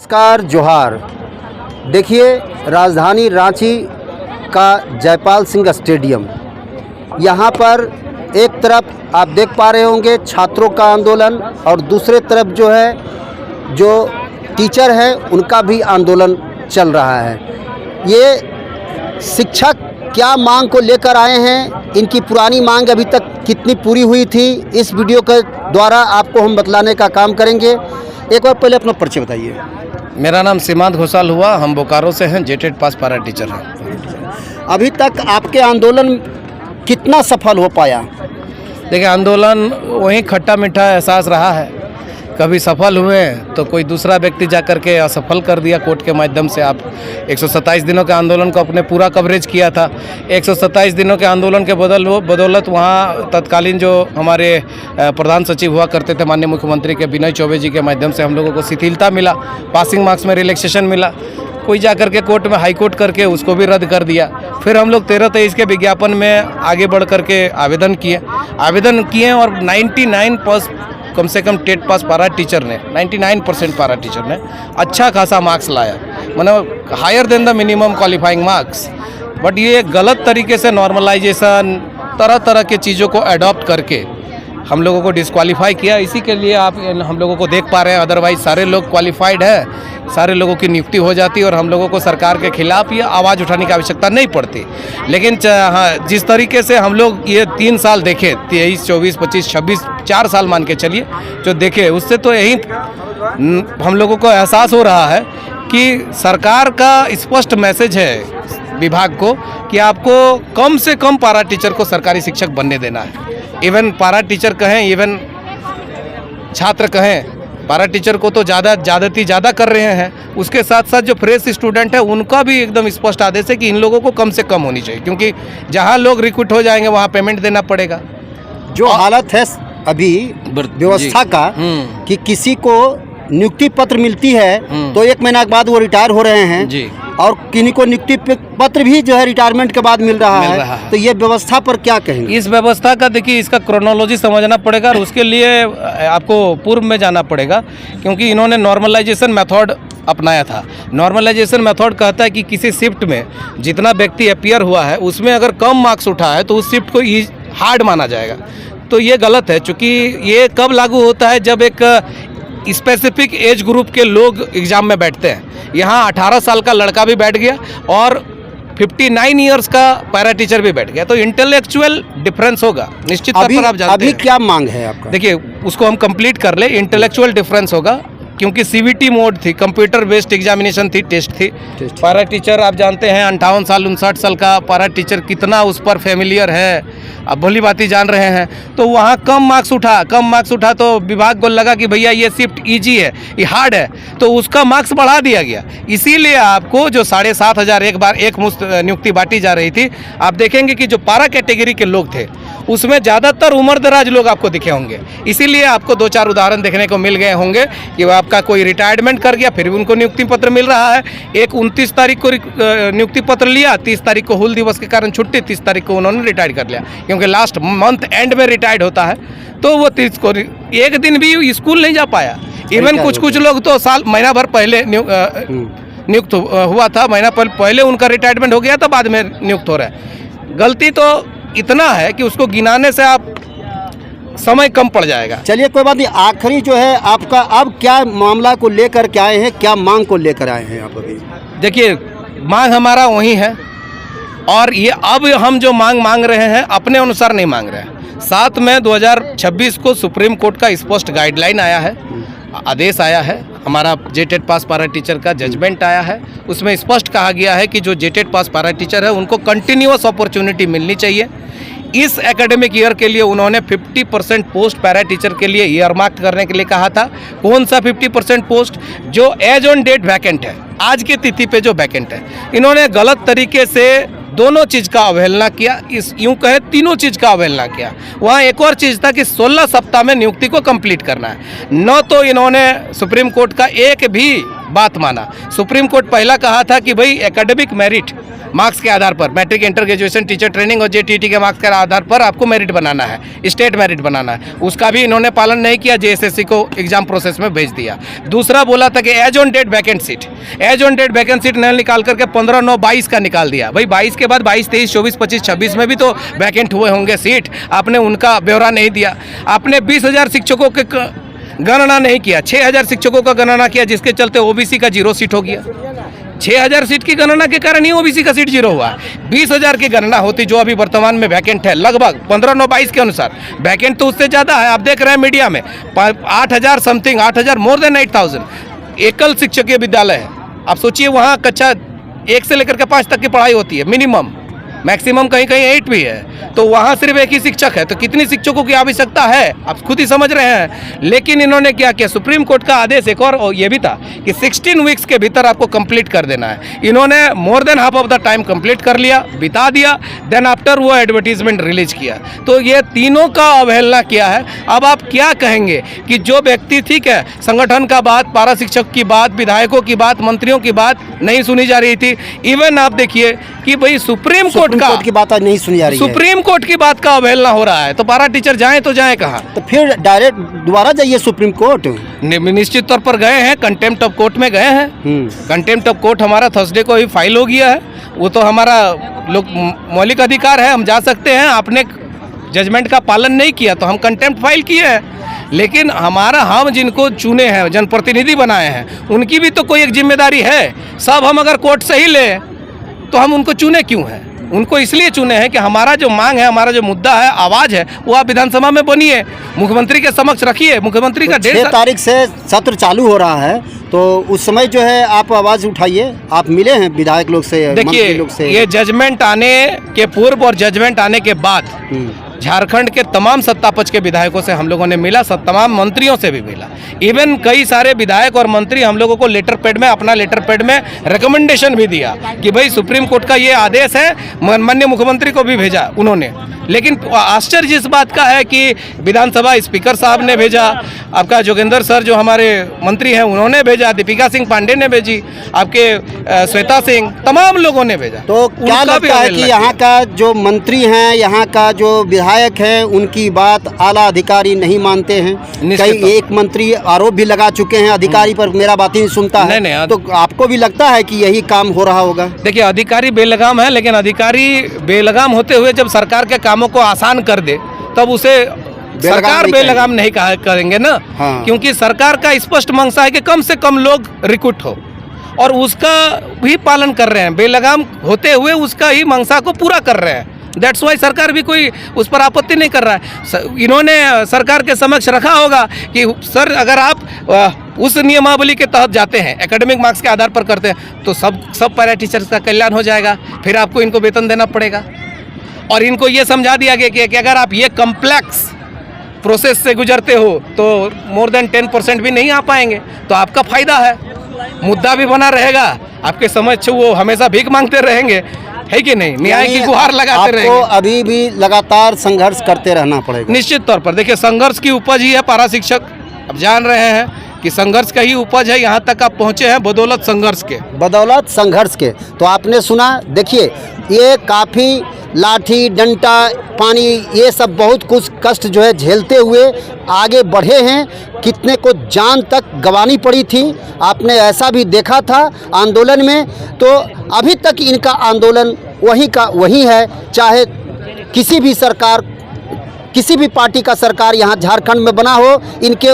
नमस्कार जोहार। देखिए, राजधानी रांची का जयपाल सिंह स्टेडियम, यहाँ पर एक तरफ आप देख पा रहे होंगे छात्रों का आंदोलन और दूसरे तरफ जो है जो टीचर है उनका भी आंदोलन चल रहा है। ये शिक्षक क्या मांग को लेकर आए हैं, इनकी पुरानी मांग अभी तक कितनी पूरी हुई थी, इस वीडियो के द्वारा आपको हम बतलाने का काम करेंगे। एक बार पहले अपना परिचय बताइए। मेरा नाम सीमांत घोषाल हुआ, हम बोकारो से हैं, जेटेड पास पैरा टीचर हैं। अभी तक आपके आंदोलन कितना सफल हो पाया? देखिए, आंदोलन वही खट्टा मीठा एहसास रहा है। कभी सफल हुए तो कोई दूसरा व्यक्ति जाकर के असफल कर दिया कोर्ट के माध्यम से। आप 127 दिनों के आंदोलन को अपने पूरा कवरेज किया था। 127 दिनों के आंदोलन के बदौलत वहाँ तत्कालीन जो हमारे प्रधान सचिव हुआ करते थे माननीय मुख्यमंत्री के विनय चौबे जी के माध्यम से हम लोगों को शिथिलता मिला, पासिंग मार्क्स में रिलैक्सेशन मिला। कोई जाकर के कोर्ट में हाई कोर्ट करके उसको भी रद्द कर दिया। फिर हम लोग 13-23 के विज्ञापन में आगे बढ़ करके आवेदन किए और 99% कम से कम टेट पास पैरा टीचर ने 99% पैरा टीचर ने अच्छा खासा मार्क्स लाया, मतलब higher than the minimum qualifying marks. But ये गलत तरीके से नॉर्मलाइजेशन, तरह तरह के चीज़ों को अडॉप्ट करके हम लोगों को डिस्क्वालीफाई किया। इसी के लिए आप हम लोगों को देख पा रहे हैं। अदरवाइज सारे लोग क्वालिफाइड है, सारे लोगों की नियुक्ति हो जाती और हम लोगों को सरकार के खिलाफ ये आवाज़ उठाने की आवश्यकता नहीं पड़ती। लेकिन हाँ, जिस तरीके से हम लोग ये 3 साल देखे, 23, 24, 25, 26, 4 साल मान के चलिए जो देखे, उससे तो यही हम लोगों को एहसास हो रहा है कि सरकार का स्पष्ट मैसेज है विभाग को कि आपको कम से कम पैरा टीचर को सरकारी शिक्षक बनने देना है। इवन पैरा टीचर कहें, इवन छात्र कहें, पैरा टीचर को तो ज़्यादा कर रहे हैं। उसके साथ साथ जो फ्रेश स्टूडेंट है उनका भी एकदम स्पष्ट आदेश है कि इन लोगों को कम से कम होनी चाहिए, क्योंकि जहां लोग रिक्रूट हो जाएंगे वहां पेमेंट देना पड़ेगा। जो हालत है अभी व्यवस्था का कि किसी को नियुक्ति पत्र मिलती है तो 1 महीना के बाद वो रिटायर हो रहे हैं जी, और किन्हीं को नियुक्ति पत्र भी जो है रिटायरमेंट के बाद मिल रहा है। तो ये व्यवस्था पर क्या कहेंगे? इस व्यवस्था का देखिए, इसका क्रोनोलॉजी समझना पड़ेगा और उसके लिए आपको पूर्व में जाना पड़ेगा, क्योंकि इन्होंने नॉर्मलाइजेशन मेथड अपनाया था। नॉर्मलाइजेशन मेथड कहता है कि किसी शिफ्ट में जितना व्यक्ति अपीयर हुआ है उसमें अगर कम मार्क्स उठा है तो उस शिफ्ट को हार्ड माना जाएगा। तो ये गलत है, चूँकि ये कब लागू होता है जब एक स्पेसिफिक एज ग्रुप के लोग एग्ज़ाम में बैठते हैं। यहाँ 18 साल का लड़का भी बैठ गया और 59 इयर्स का पैरा टीचर भी बैठ गया, तो इंटेलेक्चुअल डिफरेंस होगा निश्चित तौर पर। आप जानते हैं अभी क्या मांग है आपका? देखिए, उसको हम कंप्लीट कर ले। इंटेलेक्चुअल डिफरेंस होगा क्योंकि CVT मोड थी, कंप्यूटर बेस्ड एग्जामिनेशन थी, टेस्ट थी। पैरा टीचर आप जानते हैं 58 साल 59 साल का पैरा टीचर कितना उस पर फेमिलियर है, अब भली बाती जान रहे हैं। तो वहाँ कम मार्क्स उठा तो विभाग को लगा कि भैया ये शिफ्ट ईजी है, ये हार्ड है, तो उसका मार्क्स बढ़ा दिया गया। इसीलिए आपको जो 7,500 एक बार एक मुश्त नियुक्ति बांटी जा रही थी, आप देखेंगे कि जो पैरा कैटेगरी के लोग थे उसमें ज़्यादातर उम्रदराज लोग आपको दिखे होंगे। इसीलिए आपको 2-4 उदाहरण देखने को मिल गए होंगे कि आपका कोई रिटायरमेंट कर गया फिर भी उनको नियुक्ति पत्र मिल रहा है। एक 29 तारीख को नियुक्ति पत्र लिया, 30 तारीख को हूल दिवस के कारण छुट्टी, 30 तारीख को उन्होंने रिटायर कर लिया, क्योंकि लास्ट मंथ एंड में रिटायर्ड होता है। तो वो 30 को एक दिन भी स्कूल नहीं जा पाया। इवन कुछ लोग तो महीना भर पहले नियुक्त हुआ था, महीना पहले उनका रिटायरमेंट हो गया था, बाद में नियुक्त हो रहा है। गलती तो इतना है कि उसको गिनाने से आप समय कम पड़ जाएगा। चलिए, कोई बात नहीं। आखिरी जो है आपका, अब क्या मामला को लेकर के आए हैं, क्या मांग को लेकर आए हैं आप अभी? देखिए, मांग हमारा वही है और ये अब हम जो मांग रहे हैं अपने अनुसार नहीं मांग रहे हैं। 7 मई 2026 को सुप्रीम कोर्ट का स्पष्ट गाइडलाइन आया है, आदेश आया है, हमारा जेटेड पास पैरा टीचर का जजमेंट आया है। उसमें स्पष्ट कहा गया है कि जो जेटेड पास पैरा टीचर है उनको कंटिन्यूअस अपॉर्चुनिटी मिलनी चाहिए। इस एकेडमिक ईयर के लिए उन्होंने 50% पोस्ट पैरा टीचर के लिए ईयरमार्क करने के लिए कहा था। कौन सा 50% पोस्ट? जो एज ऑन डेट वैकेंट है, आज की तिथि पे जो वैकेंट है। इन्होंने गलत तरीके से दोनों चीज़ का अवहेलना किया, इस यूँ कहे तीनों चीज़ का अवहेलना किया। वहाँ एक और चीज़ था कि 16 सप्ताह में नियुक्ति को कंप्लीट करना है। न तो इन्होंने सुप्रीम कोर्ट का एक भी बात माना। सुप्रीम कोर्ट पहला कहा था कि भाई एकेडमिक मेरिट मार्क्स के आधार पर, matric, inter, graduation, teacher training और JTT के मार्क्स के आधार पर आपको मेरिट बनाना है, स्टेट मेरिट बनाना है। उसका भी इन्होंने पालन नहीं किया, JSSC को एग्जाम प्रोसेस में भेज दिया। दूसरा बोला था कि age on date vacant seat, age on date vacant seat नहीं निकाल करके 15/9/22 का निकाल दिया। भाई 22 के बाद 22, 23, 24, 25, 26 में भी तो वैकेंट हुए होंगे सीट, आपने उनका ब्यौरा नहीं दिया। आपने 20,000 शिक्षकों के गणना नहीं किया, 6,000 शिक्षकों का गणना किया, जिसके चलते OBC का 0 सीट हो गया। 6,000 सीट की गणना के कारण ही OBC का सीट 0 हुआ। 20,000 की गणना होती जो अभी वर्तमान में वैकेंट है, लगभग 15/9/22 के अनुसार वैकेंट तो उससे ज़्यादा है। आप देख रहे हैं मीडिया में 8,000 समथिंग, 8,000, मोर देन 8,000 एकल शिक्षकीय विद्यालय है। आप सोचिए वहाँ कक्षा 1 से लेकर के 5 तक की पढ़ाई होती है मिनिमम, मैक्सिमम कहीं कहीं 8 भी है, तो वहाँ सिर्फ एक ही शिक्षक है, तो कितनी शिक्षकों की आवश्यकता है आप खुद ही समझ रहे हैं। लेकिन इन्होंने क्या किया, सुप्रीम कोर्ट का आदेश एक और ये भी था कि 16 वीक्स के भीतर आपको कंप्लीट कर देना है। इन्होंने more than half of the time complete कर लिया, बिता दिया, देन आफ्टर वो एडवर्टीजमेंट रिलीज किया। तो ये तीनों का अवहेलना किया है। अब आप क्या कहेंगे कि जो व्यक्ति, ठीक है, संगठन का बात, पारा शिक्षक की बात, विधायकों की बात, मंत्रियों की बात नहीं सुनी जा रही थी। इवन आप देखिए कि भाई सुप्रीम कोर्ट की बात आज नहीं सुनी जा रही है, सुप्रीम कोर्ट की बात का अवहेलना हो रहा है, तो पारा टीचर जाएं तो जाएं कहाँ? तो फिर डायरेक्ट दोबारा जाइए सुप्रीम कोर्ट। निश्चित तौर पर गए हैं, कंटेम्प्ट ऑफ कोर्ट में गए हैं। कंटेम्प्ट ऑफ कोर्ट हमारा थर्सडे को ही फाइल हो गया है, वो तो हमारा मौलिक अधिकार है, हम जा सकते हैं। आपने जजमेंट का पालन नहीं किया तो हम कंटेम्प्ट फाइल किए हैं। लेकिन हम जिनको चुने हैं, जनप्रतिनिधि बनाए हैं, उनकी भी तो कोई एक जिम्मेदारी है। सब हम अगर कोर्ट से ही ले तो हम उनको चुने क्यों हैं? उनको इसलिए चुने हैं कि हमारा जो मांग है, हमारा जो मुद्दा है, आवाज़ है, वो आप विधानसभा में बनिए, मुख्यमंत्री के समक्ष रखिए। मुख्यमंत्री का 6 तारीख से सत्र चालू हो रहा है, तो उस समय जो है आप आवाज़ उठाइए। आप मिले हैं विधायक लोग से, मंत्री लोग से? देखिए, ये जजमेंट आने के पूर्व और जजमेंट आने के बाद झारखंड के तमाम सत्तापक्ष के विधायकों से हम लोगों ने मिला, तमाम मंत्रियों से भी मिला। इवन कई सारे विधायक और मंत्री हम लोगों को लेटर पैड में, अपना लेटर पैड में रिकमेंडेशन भी दिया कि भाई सुप्रीम कोर्ट का ये आदेश है, माननीय मुख्यमंत्री को भी भेजा उन्होंने। लेकिन आश्चर्य इस बात का है कि विधानसभा स्पीकर साहब ने भेजा, आपका जोगेंद्र सर जो हमारे मंत्री हैं उन्होंने भेजा, दीपिका सिंह पांडे ने भेजी, आपके श्वेता सिंह, तमाम लोगों ने भेजा। तो क्या लगता है कि यहाँ का जो मंत्री हैं, यहाँ का जो विधायक हैं, उनकी बात आला अधिकारी नहीं मानते हैं? कई एक मंत्री आरोप भी लगा चुके हैं अधिकारी पर, मेरा बात ही नहीं सुनता है। नहीं, तो आपको भी लगता है कि यही काम हो रहा होगा? देखिए, अधिकारी बेलगाम है, लेकिन अधिकारी बेलगाम होते हुए जब सरकार के कामों को आसान कर दे तब उसे सरकार बेलगाम नहीं करेंगे ना। हाँ। क्योंकि सरकार का स्पष्ट मंशा है कि कम से कम लोग रिक्रूट हो, और उसका भी पालन कर रहे हैं। बेलगाम होते हुए उसका ही मंशा को पूरा कर रहे हैं। दैट्स वाई सरकार भी कोई उस पर आपत्ति नहीं कर रहा है। इन्होंने सरकार के समक्ष रखा होगा कि सर, अगर आप उस नियमावली के तहत जाते हैं, एकेडमिक मार्क्स के आधार पर करते हैं, तो सब पैरा टीचर्स का कल्याण हो जाएगा, फिर आपको इनको वेतन देना पड़ेगा। और इनको ये समझा दिया गया कि अगर आप ये कम्प्लेक्स प्रोसेस से गुजरते हो तो मोर देन 10% भी नहीं आ पाएंगे, तो आपका फ़ायदा है, मुद्दा भी बना रहेगा, आपके समक्ष वो हमेशा भीख मांगते रहेंगे, है कि नहीं? न्याय की गुहार लगाते रहेंगे। आपको अभी भी लगातार संघर्ष करते रहना पड़ेगा। निश्चित तौर पर देखिए, संघर्ष की उपज ही है पारा शिक्षक। अब जान रहे हैं कि संघर्ष का ही उपज है, यहाँ तक आप पहुँचे हैं बदौलत संघर्ष के। बदौलत संघर्ष के। तो आपने सुना, देखिए, ये काफ़ी लाठी डंडा पानी ये सब बहुत कुछ कष्ट जो है झेलते हुए आगे बढ़े हैं। कितने को जान तक गंवानी पड़ी थी, आपने ऐसा भी देखा था आंदोलन में। तो अभी तक इनका आंदोलन वही का वही है, चाहे किसी भी सरकार, किसी भी पार्टी का सरकार यहाँ झारखंड में बना हो, इनके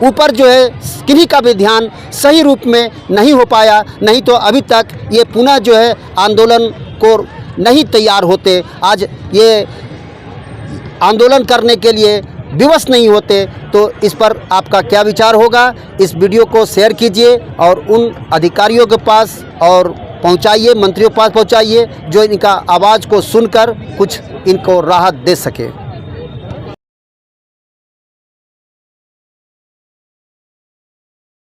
ऊपर जो है किसी का भी ध्यान सही रूप में नहीं हो पाया। नहीं तो अभी तक ये पुनः जो है आंदोलन को नहीं तैयार होते, आज ये आंदोलन करने के लिए विवश नहीं होते। तो इस पर आपका क्या विचार होगा? इस वीडियो को शेयर कीजिए और उन अधिकारियों के पास और पहुंचाइए, मंत्रियों के पास पहुंचाइए, जो इनका आवाज़ को सुनकर कुछ इनको राहत दे सके।